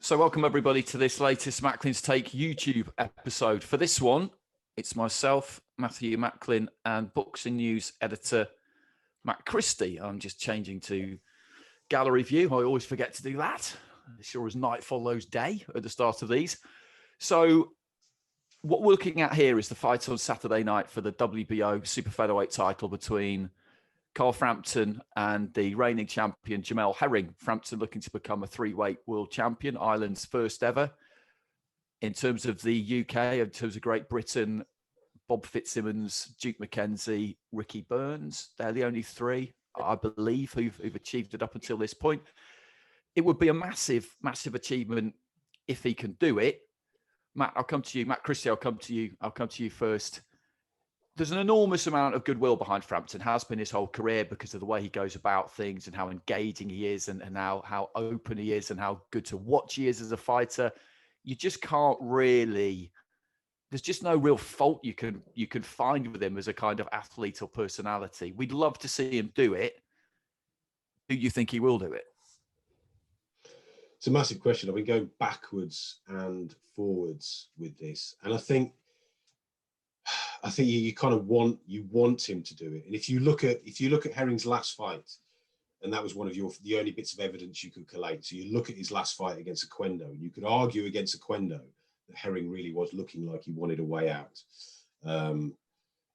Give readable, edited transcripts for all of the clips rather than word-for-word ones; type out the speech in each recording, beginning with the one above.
So welcome everybody to this latest Macklin's Take YouTube episode. For this one, it's myself, Matthew Macklin, and boxing news editor Matt Christie. I'm just changing to gallery view. I always forget to do that. It sure as night follows day at the start of these. So what we're looking at here is the fight on Saturday night for the WBO super featherweight title between Carl Frampton and the reigning champion, Jamel Herring. Frampton looking to become a three-weight world champion, Ireland's first ever. In terms of the UK, in terms of Great Britain, Bob Fitzsimmons, Duke McKenzie, Ricky Burns. They're the only three, I believe, who've achieved it up until this point. It would be a massive, massive achievement if he can do it. Matt, I'll come to you. Matt Christie, I'll come to you first. There's an enormous amount of goodwill behind Frampton, has been his whole career because of the way he goes about things and how engaging he is and how open he is and how good to watch he is as a fighter. You just can't really, there's just no real fault you can find with him as a kind of athlete or personality. We'd love to see him do it. Do you think he will do it? It's a massive question. I've been going backwards and forwards with this. And I think you kind of want him to do it. And if you look at Herring's last fight, and that was one of the only bits of evidence you could collate. So you look at his last fight against Oquendo, and you could argue against Oquendo that Herring really was looking like he wanted a way out. In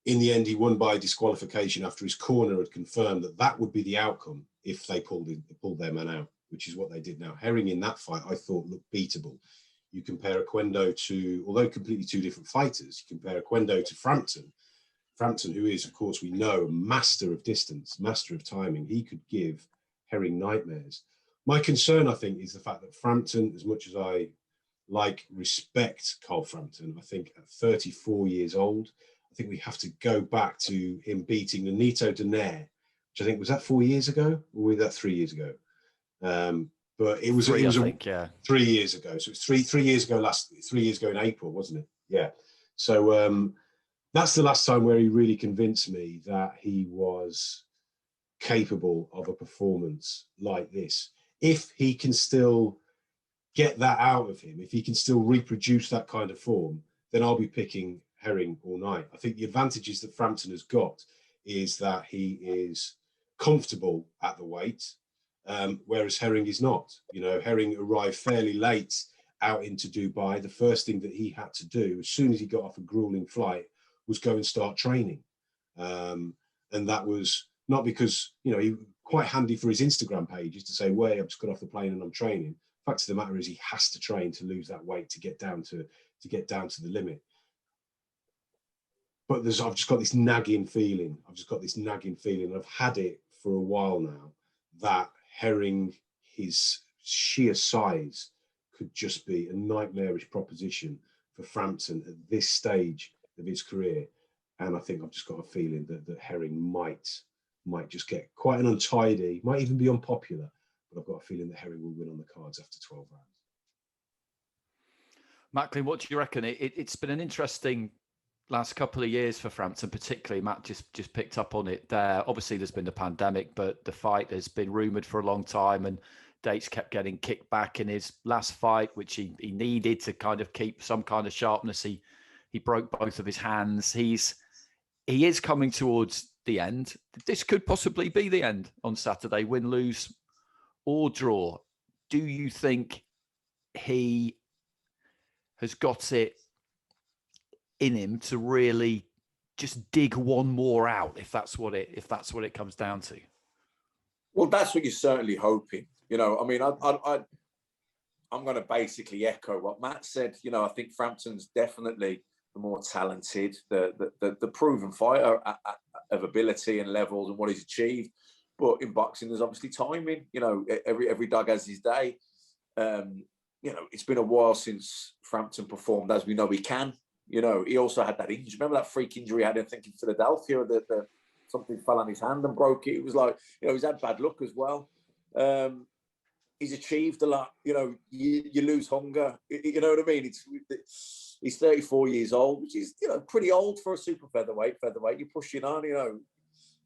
the end, he won by disqualification after his corner had confirmed that would be the outcome if they pulled their man out, which is what they did now. Herring in that fight, I thought, looked beatable. You compare Oquendo to, although completely two different fighters, you compare Oquendo to Frampton. Frampton, who is, of course, we know, a master of distance, master of timing. He could give Herring nightmares. My concern, I think, is the fact that Frampton, as much as I respect Carl Frampton, I think at 34 years old, I think we have to go back to him beating Nonito Donaire, which I think, was that 4 years ago? Or was that 3 years ago? But it was 3 years ago. So it's three years ago 3 years ago in April, wasn't it? Yeah. So that's the last time where he really convinced me that he was capable of a performance like this. If he can still get that out of him, if he can still reproduce that kind of form, then I'll be picking Herring all night. I think the advantages that Frampton has got is that he is comfortable at the weight. Whereas Herring is not. You know, Herring arrived fairly late out into Dubai. The first thing that he had to do, as soon as he got off a grueling flight, was go and start training. And that was not because, you know, he quite handy for his Instagram page is to say, "Wait, I've just got off the plane and I'm training." The fact of the matter is he has to train to lose that weight to get down to the limit. But I've just got this nagging feeling. I've had it for a while now that Herring, his sheer size, could just be a nightmarish proposition for Frampton at this stage of his career. And I think I've just got a feeling that Herring might just get quite an untidy, might even be unpopular, but I've got a feeling that Herring will win on the cards after 12 rounds. Macklin, what do you reckon? It's been an interesting last couple of years for Frampton, particularly. Matt just picked up on it there. Obviously, there's been the pandemic, but the fight has been rumoured for a long time, and dates kept getting kicked back. In his last fight, which he needed to kind of keep some kind of sharpness, he broke both of his hands. He is coming towards the end. This could possibly be the end on Saturday, win, lose, or draw. Do you think he has got it in him to really just dig one more out, if that's what it comes down to? Well, that's what you're certainly hoping. You know, I mean, I'm going to basically echo what Matt said. You know, I think Frampton's definitely the more talented, the proven fighter of ability and levels and what he's achieved. But in boxing, there's obviously timing. You know, every dog has his day. You know, it's been a while since Frampton performed as we know he can. You know, he also had that injury. Remember that freak injury he had, I think, in Philadelphia, that something fell on his hand and broke it. It was like, you know, he's had bad luck as well. He's achieved a lot. You know, you lose hunger. You know what I mean? He's 34 years old, which is, you know, pretty old for a super featherweight. You're pushing on, you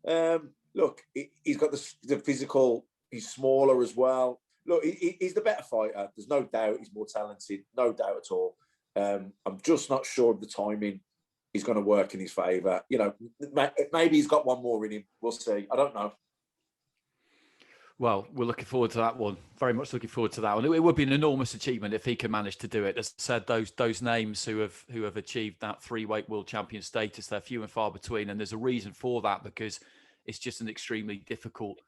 know. Look, he's got the physical. He's smaller as well. look, he's the better fighter. There's no doubt he's more talented, no doubt at all. I'm just not sure of the timing is going to work in his favour. You know, maybe he's got one more in him. We'll see. I don't know. Well, we're looking forward to that one. Very much looking forward to that one. It would be an enormous achievement if he can manage to do it. As I said, those names who have achieved that 3-weight world champion status, they're few and far between, and there's a reason for that, because it's just an extremely difficult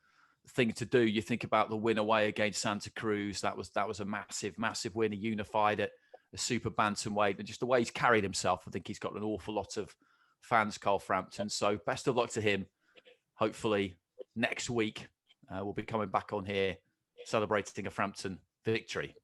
thing to do. You think about the win away against Santa Cruz. That was a massive win. He unified at a super bantamweight, and just the way he's carried himself, I think he's got an awful lot of fans, Carl Frampton. So best of luck to him. Hopefully next week we'll be coming back on here celebrating a Frampton victory.